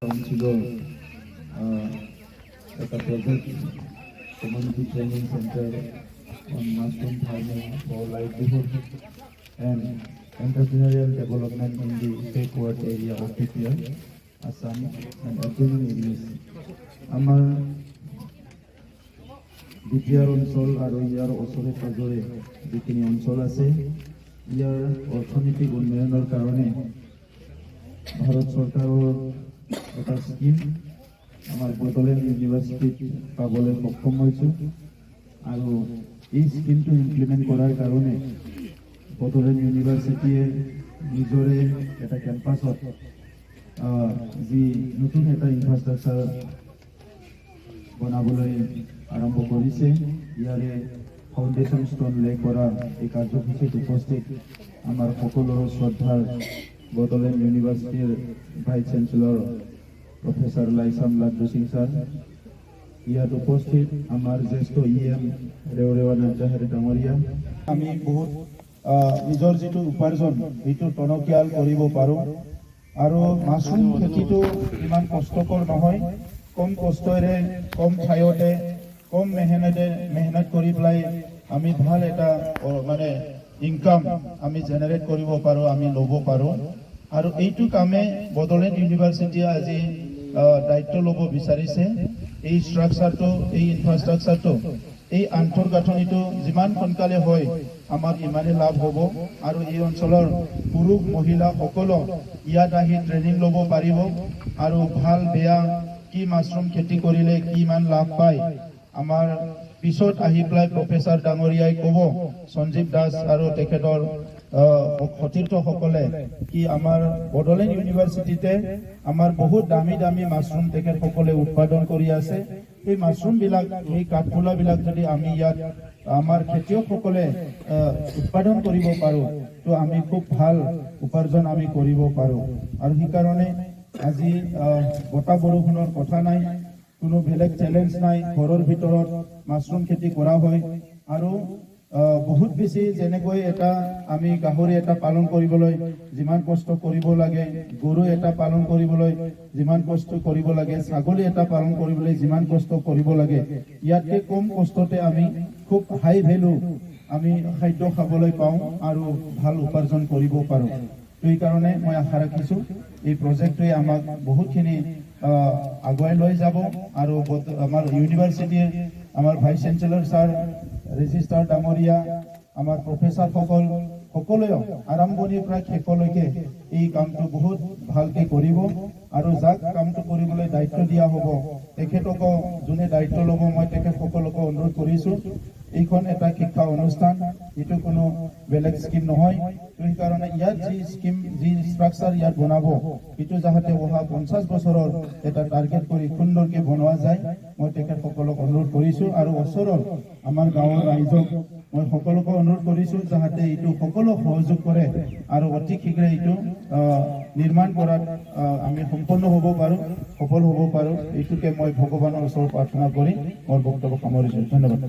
কাউন্সিলৰ এটা project community training centre on mushroom farming for livelihood and entrepreneurial development in the backward area of BPR Assam and adjoining areas. আমাৰ BPR অঞ্চল আৰু ইয়াৰ ওচৰে পাঁজৰে যিখিনি অঞ্চল আছে, ইয়াৰ অৰ্থনৈতিক উন্নয়নৰ কাৰণে ভাৰত চৰকাৰৰ এটা স্কিম আমাৰ বড়োলেণ্ড ইউনিভাৰ্চিটিত পাবলৈ সক্ষম হৈছোঁ। আৰু এই স্কিমটো ইমপ্লিমেণ্ট কৰাৰ কাৰণে বড়োলেণ্ড ইউনিভাৰ্চিটিয়ে নিজৰে এটা কেম্পাছত যি নতুন এটা ইনফ্ৰাষ্ট্ৰাকচাৰ বনাবলৈ আৰম্ভ কৰিছে, ইয়াৰে ফাউণ্ডেশ্যন ষ্টন লে কৰা এই কাৰ্যসূচীত উপস্থিত আমাৰ সকলোৰে শ্ৰদ্ধাৰ বড়োলেণ্ড ইউনিভাৰ্চিটিৰ ভাইচ চেঞ্চেলৰ প্ৰফেসর লাইসাম লাড্ডু সিং স্যার, ইয়াত উপস্থিত আমার জ্যেষ্ঠ EM ৰেওৰেৱা নাৰ্জাহাৰী ডাঙৰীয়া। আমি বহুত নিজৰ যিটো উপাৰ্জন সেইটো টনকিয়াল কৰিব পাৰোঁ। আৰু মাছৰুম খেতিটো ইমান কষ্টকৰ নহয়, কম কষ্টৰে কম ঠাইতে কম মেহনত কৰি পেলাই আমি ভাল এটা মানে ইনকাম আমি জেনেৰেট কৰিব পাৰোঁ, আমি ল'ব পাৰোঁ। আৰু এইটো কামে বড়োলেণ্ড ইউনিভাৰ্চিটিয়ে আজি দায়িত্ব ল'ব বিচাৰিছে। এই ষ্ট্ৰাকচাৰটো, এই ইনফ্ৰাষ্ট্ৰাকচাৰটো, এই আন্তঃগাঁথনিটো যিমান সোনকালে হয় আমাৰ ইমানে লাভ হ'ব। আৰু এই অঞ্চলৰ পুৰুষ মহিলা সকলো ইয়াত আহি ট্ৰেইনিং ল'ব পাৰিব। আৰু ভাল বেয়া কি মাছৰুম খেতি কৰিলে কিমান লাভ পায় আমাৰ পিছত আহি পেলাই প্ৰফেসৰ ডাঙৰীয়াই ক'ব, সঞ্জীৱ দাস আৰু তেখেতৰ সতীৰ্থসকলে কি আমাৰ বড়োলেণ্ড ইউনিভাৰ্চিটিতে আমাৰ বহুত দামী দামী মাছৰুম তেখেতসকলে উৎপাদন কৰি আছে। এই মাছৰুমবিলাক, এই কাঠফুলাবিলাক যদি আমি ইয়াত আমাৰ খেতিয়কসকলে উৎপাদন কৰিব পাৰোঁ, তো আমি খুব ভাল উপাৰ্জন আমি কৰিব পাৰোঁ। আৰু সেইকাৰণে আজি বতাহ বৰষুণৰ কথা নাই, কোনো বেলেগ চেলেঞ্জ নাই, ঘৰৰ ভিতৰত মাছৰুম খেতি কৰা হয়। আৰু বহুত বেছি যেনেকৈ এটা আমি গাহৰি এটা পালন কৰিবলৈ যিমান কষ্ট কৰিব লাগে, গৰু এটা পালন কৰিবলৈ যিমান কষ্ট কৰিব লাগে, ছাগলী এটা পালন কৰিবলৈ যিমান কষ্ট কৰিব লাগে, ইয়াতকৈ কম কষ্টতে আমি খুব হাই ভেলু আমি খাদ্য খাবলৈ পাওঁ আৰু ভাল উপাৰ্জন কৰিব পাৰোঁ। সেইকাৰণে মই আশা ৰাখিছোঁ এই প্ৰজেক্টটোৱে আমাক বহুতখিনি আগুৱাই লৈ যাব। আৰু আমাৰ ইউনিভাৰ্চিটিৰ আমাৰ ভাইচ চেঞ্চেলৰ ছাৰ, ৰেজিষ্ট্ৰাৰ ডাঙৰীয়া, আমাৰ প্ৰফেচাৰসকল সকলোৱে আৰম্ভণিৰ পৰা শেষলৈকে এই কামটো বহুত ভালকে কৰিব। আৰু যাক কামটো কৰিবলৈ দায়িত্ব দিয়া হ'ব তেখেতকো যোনে দায়িত্ব ল'ব, মই তেখেতসকলকো অনুৰোধ কৰিছোঁ, এইখন এটা শিক্ষা অনুষ্ঠান, এইটো কোনো বেলেগ স্কিম নহয়। সেইকাৰণে ইয়াত যি স্কিম, যি ষ্ট্ৰাকচাৰ ইয়াত বনাব, এইটো যাতে অহা 50 বছৰৰ এটা টাৰ্গেট কৰি সুন্দৰকৈ বনোৱা যায়, মই তেখেতসকলক অনুৰোধ কৰিছোঁ। আৰু ওচৰৰ আমাৰ গাঁৱৰ ৰাইজক মই সকলোকে অনুৰোধ কৰিছোঁ যাতে এইটো সকলো সহযোগ কৰে আৰু অতি শীঘ্ৰে এইটো নিৰ্মাণ কৰাত আমি সম্পন্ন হ'ব পাৰোঁ, সফল হ'ব পাৰোঁ। এইটোকে মই ভগৱানৰ ওচৰত প্ৰাৰ্থনা কৰি মোৰ বক্তব্য সামৰিছোঁ। ধন্যবাদ।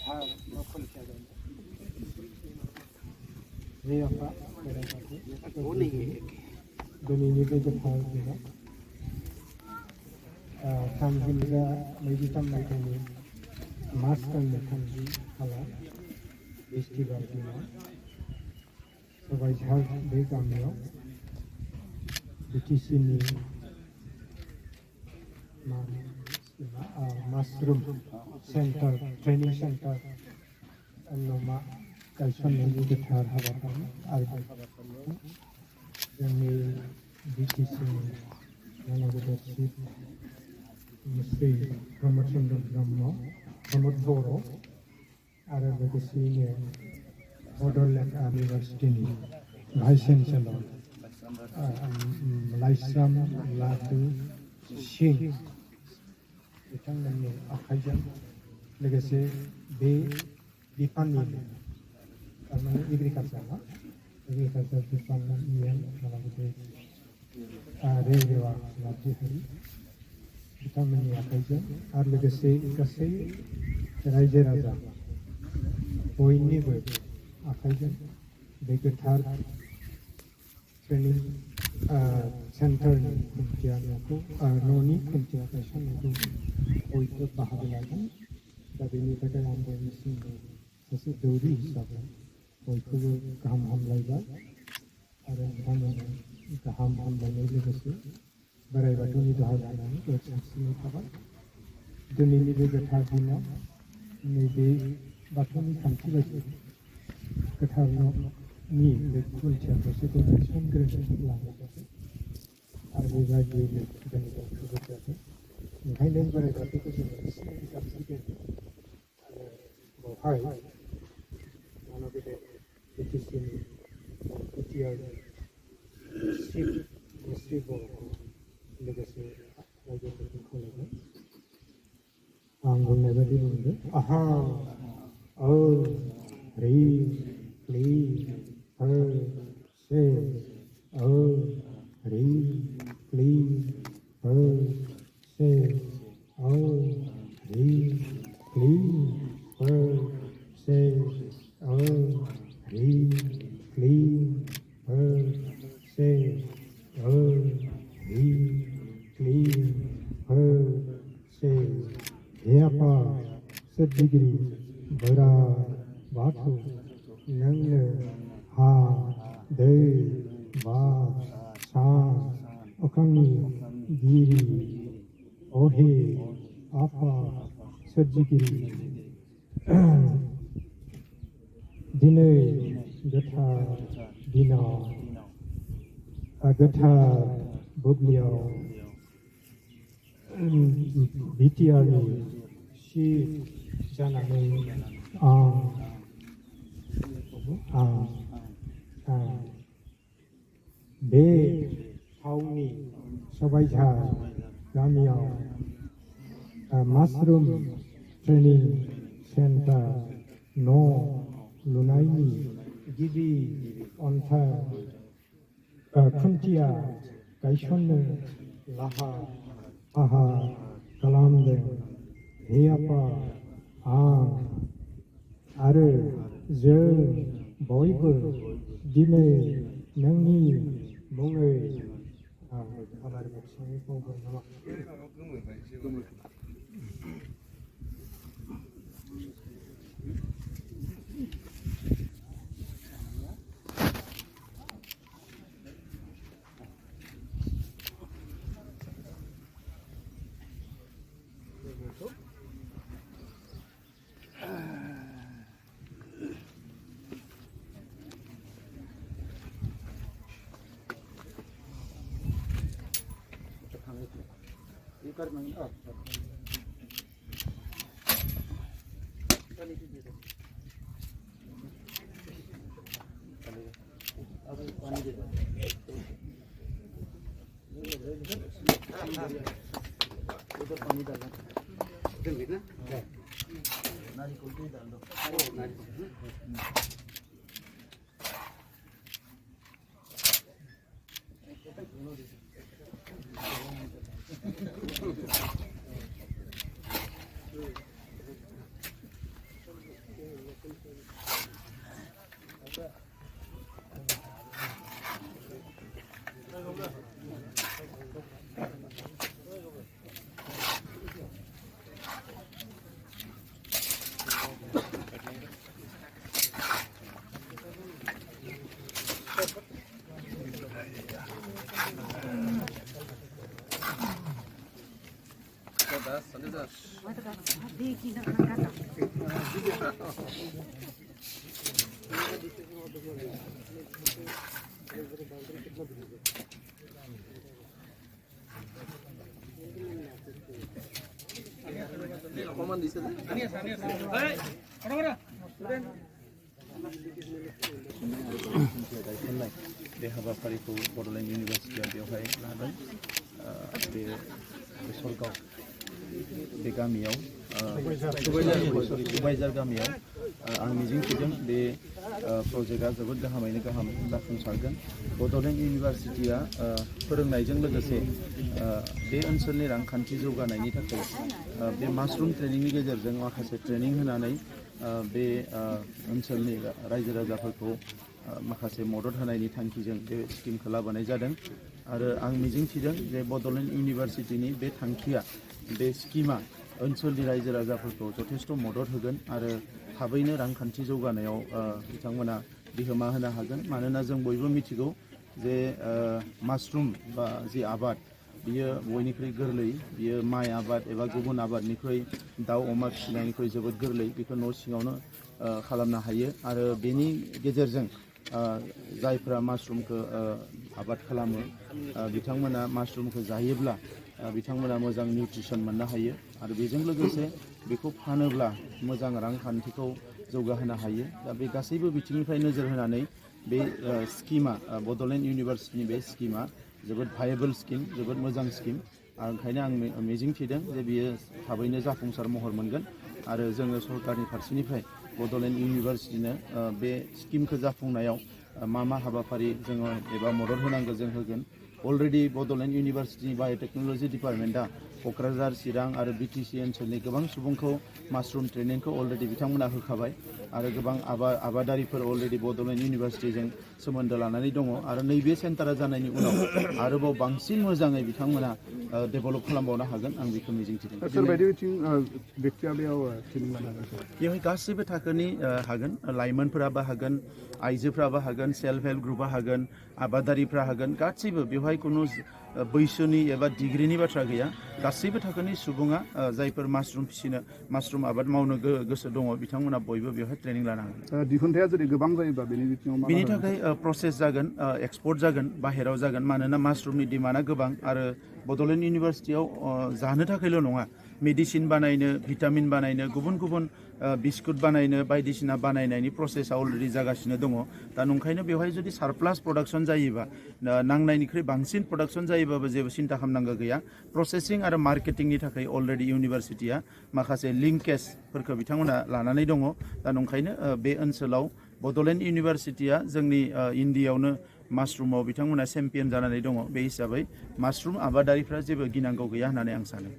हाँ, दिनैनि बे गोथार दिनाव थामहिनबा 23 मायथाइनि मार्च दाननि 3 खालार बिस्थिबार दिनाव सबायझार बे गामियाव बिटिसिनि माशरूम सेन्टार ट्रेनिं सेन्टार नमा गायसननायनि गोथार हाबाफारि आरो जोंनि बिटिसिनि मानगोदार चिफ श्री प्रमद चन्द्र ब्रह्म प्रमद बर' आरो लोगोसेयैनो बड'लेण्ड इउनिभार्सिटिनि भाइस चेन्सेलर लाइस्राम लादु सिंह बिथांमोननि आखाइजों लोगोसे बे बिफाननि थारमाने एग्रिकालचार डिपार्टमेन्टनि माखासे रेलवेआ लाखिहारि बिथांमोननि आखाइजों आरो लोगोसे गासै रायजो राजा बयनिबो आखाइजों बे गोथार ट्रेनिं सेन्टारनि खुन्थिया न'नि खुन्थिया गायसननायखौ बयबो बाहागो लागोन दा बेनि थाखाय आं बयनिसिमबो सासे दौरि हिसाबै बयखौबो गाहाम हामलायबाय आरो नोंथांमोननो गाहाम हामलायनाय लोगोसे बोराइ बाथौनि दाहार लानानै बोर सारस्रिनाय थाबाय दिनैनि बे गोथार दिनाव नैबे बाथौनि खान्थि बायदि गोथार न'नि बे खुन्थियाखौसो गायसनग्रोनो लानाय जादों आरो बेबायदियैनो दिनै बयखौबो जादों ओंखायनो बोराइ बाथौखौ जोङो एसे गाबज्रिगोन आरो बेवहाय मानगोदार बिटिसिनि बिटिआरनि चिफ मिस्ट्रि बर'खौ लोगोसे रायजोफोरखौ खावलायबाय आं बुंनाय बायदि बुंदों आहा औ रि क्लि हो से औ रि क्लि हो से औ रि क्लि हो से औ रि क्लि हो से औ रि क्लि हो से हे आफा सोरजिगिरि बोराइ बाथौ नोंनो हा दै बार सान अख्रांनि गिरि अहे आफा सोरजिगिरि दिनै गोथार दिनाव गोथार बुब्लियाव बिटिआरनि चिफ जानानै बे थावनि सबायझार गामियाव माशरुम ट्रेनिं सेन्टार न' लुनायनि गिबि अन्थाइ खुन्थिया गायसननो लाहार फाहार खालामदों हे आफा आं आरो जों बयबो दिनै नोंनि मुङै आलारि बाथि सावनाय बावबाय नामा पानी डालना ना नारियल भी डाल दो बे हाबाफारिखौ बड'लेण्ड इउनिभार्सिटिया बेवहाय लादों बे सरगाव बे गामियाव सुबाइजार गामियाव आं मिजिंथिदों बे प्रजेक्टआ जोबोद गाहामैनो गाहाम जाफुंसारगोन बड'लेण्ड इउनिभार्सिटिया फोरोंनायजों लोगोसे बे ओनसोलनि रांखान्थि जौगानायनि थाखाय बे मासरुम ट्रेनिंनि गेजेरजों माखासे ट्रेनिं होनानै बे ओनसोलनि रायजो राजाफोरखौ माखासे मदद होनायनि थांखिजों बे स्किमखौ लाबोनाय जादों आरो आं मिजिंथिदों जे बड'लेण्ड इउनिभार्सिटिनि बे थांखिया बे स्किमा ओनसोलनि रायजो राजाफोरखौ जथेस्थ' मदद होगोन आरो थाबैनो रांखान्थि जौगानायाव बिथांमोना बिहोमा होनो हागोन मानोना जों बयबो मिथिगौ जे मासरुम बा जि आबाद बियो बयनिख्रुइ गोरलै बियो माइ आबाद एबा गुबुन आबादनिख्रुइ दाउ अमा फिसिनायनिख्रुइ जोबोद गोरलै बेखौ न' सिङावनो खालामनो हायो आरो बेनि गेजेरजों जायफ्रा मासरुमखौ आबाद खालामो बिथांमोना मासरुमखौ जायोब्ला बिथांमोना मोजां निउट्रिसन मोननो हायो आरो बेजों लोगोसे बेखौ फानोब्ला मोजां रांखान्थिखौ जौगाहोनो हायो दा बे गासैबो बिथिंनिफ्राय नोजोर होनानै बे स्किमा बड'लेण्ड इउनिभार्सिटिनि बे स्किमा जोबोद भायेबल स्किम जोबोद मोजां स्किम ओंखायनो आं मिजिंथिदों जे बियो थाबैनो जाफुंसार महर मोनगोन आरो जोङो सरकारनि फारसेनिफ्राय बड'लेण्ड इउनिभार्सिटिनो बे स्किमखौ जाफुंनायाव मा हाबाफारि जोङो एबा मदद होनांगौ जों होगोन अलरेडि बड'लेण्ड इउनिभार्सिटिनि बाय'टेक्न'लजि डिपार्टमेन्टआ क'क्राझार चिरां आरो बिटिसि ओनसोलनि गोबां सुबुंखौ मासरुम ट्रेनिंखौ अलरेडि बिथांमोना होखाबाय आरो गोबां आबादारिफोर अलरेडि बड'लेण्ड इउनिभार्सिटिजों सोमोन्दो लानानै दङ आरो नैबे सेन्टारा जानायनि उनाव आरोबाव बांसिन मोजाङै बिथांमोना डेभेलप खालामबावनो हागोन आं बेखौ मिजिंथिदों सोरबायदि बिथिं व्यक्तिया बेयाव ट्रेनिं लानो हागोन बेवहाय गासैबो थाखोनि हागोन लाइमोनफोराबो हागोन आइजोफ्राबो हागोन सेल्फ हेल्प ग्रुपआ हागोन आबादारिफ्रा हागोन गासैबो बेवहाय खुनु बैसोनि एबा डिग्रीनि बाथ्रा गैया गासैबो थाखोनि सुबुङा जायफोर मासरुम आबाद मावनो गोसो दङ बिथांमोना बयबो बेवहाय ट्रेनिं लानो हागोन दिहुनथाया जुदि गोबां जायोबा बेनि बिथिङाव बिनि थाखाय प्रसेस जागोन एक्सपर्ट जागोन बाहेराव जागोन मानोना मासरुमनि डिमान्डआ गोबां आरो बड'लेण्ड इउनिभार्सिटियाव जानो थाखायल' नङा मेडिसिन बानायनो भिटामिन बानायनो गुबुन गुबुन बिस्कुट बानायनो बायदिसिना बानायनायनि प्रसेसा अलरेडि जागासिनो दङ दा नंखायनो बेवहाय जुदि सारप्लास प्रडाक्सन जायोबा नांनायनिख्रुइ बांसिन प्रडाक्सन जायोबाबो जेबो सिन्था खालामनांगौ गैया प्रसेसिं आरो मार्केटिंनि थाखाय अलरेडि इउनिभार्सिटिया माखासे लिंकेजफोरखौ बिथांमोना लानानै दङ दा नंखायनो बे ओनसोलाव बड'लेण्ड इउनिभार्सिटिया जोंनि इन्डियायावनो मासरुमाव बिथांमोना चेम्पियन जानानै दङ बे हिसाबै मासरुम आबादारिफ्रा जेबो गिनांगौ गैया होननानै आं सानो